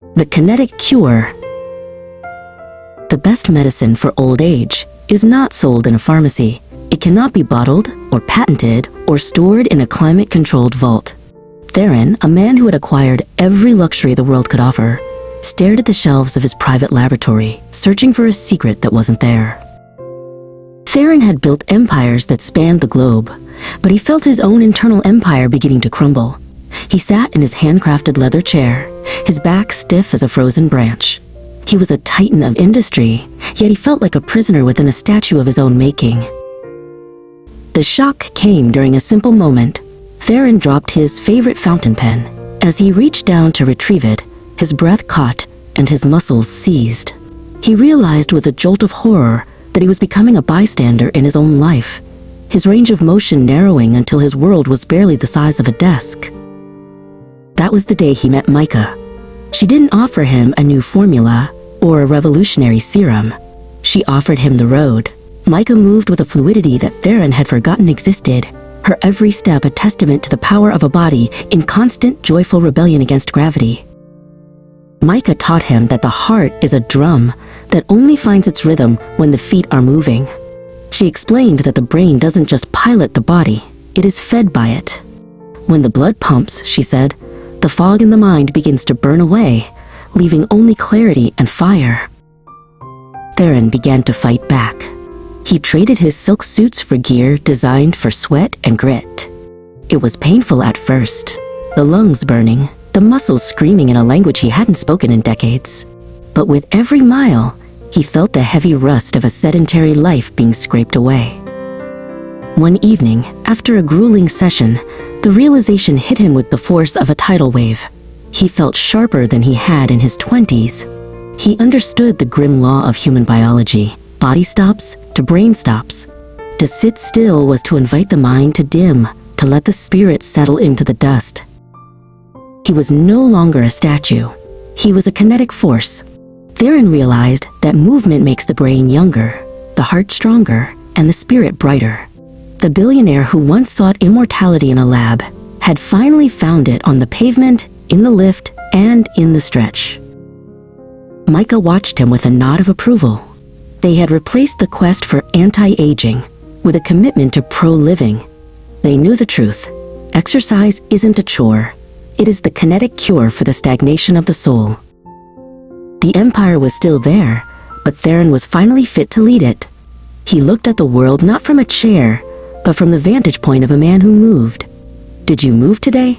The kinetic cure. The best medicine for old age is not sold in a pharmacy. It cannot be bottled or patented or stored in a climate-controlled vault. Theron, a man who had acquired every luxury the world could offer, stared at the shelves of his private laboratory, searching for a secret that wasn't there. Theron had built empires that spanned the globe, but he felt his own internal empire beginning to crumble. He sat in his handcrafted leather chair, his back stiff as a frozen branch. He was a titan of industry, yet he felt like a prisoner within a statue of his own making. The shock came during a simple moment. Theron dropped his favorite fountain pen. As he reached down to retrieve it, his breath caught and his muscles seized. He realized with a jolt of horror that he was becoming a bystander in his own life, his range of motion narrowing until his world was barely the size of a desk. That was the day he met Micah. She didn't offer him a new formula or a revolutionary serum. She offered him the road. Micah moved with a fluidity that Theron had forgotten existed, her every step a testament to the power of a body in constant, joyful rebellion against gravity. Micah taught him that the heart is a drum that only finds its rhythm when the feet are moving. She explained that the brain doesn't just pilot the body, it is fed by it. When the blood pumps, she said, the fog in the mind begins to burn away, leaving only clarity and fire. Theron began to fight back. He traded his silk suits for gear designed for sweat and grit. It was painful at first, the lungs burning, the muscles screaming in a language he hadn't spoken in decades. But with every mile, he felt the heavy rust of a sedentary life being scraped away. One evening, after a grueling session, the realization hit him with the force of a tidal wave. He felt sharper than he had in his 20s. He understood the grim law of human biology. Body stops to brain stops. To sit still was to invite the mind to dim, to let the spirit settle into the dust. He was no longer a statue. He was a kinetic force. Theron realized that movement makes the brain younger, the heart stronger, and the spirit brighter. The billionaire who once sought immortality in a lab had finally found it on the pavement, in the lift, and in the stretch. Micah watched him with a nod of approval. They had replaced the quest for anti-aging with a commitment to pro-living. They knew the truth. Exercise isn't a chore. It is the kinetic cure for the stagnation of the soul. The empire was still there, but Theron was finally fit to lead it. He looked at the world not from a chair, but from the vantage point of a man who moved. Did you move today?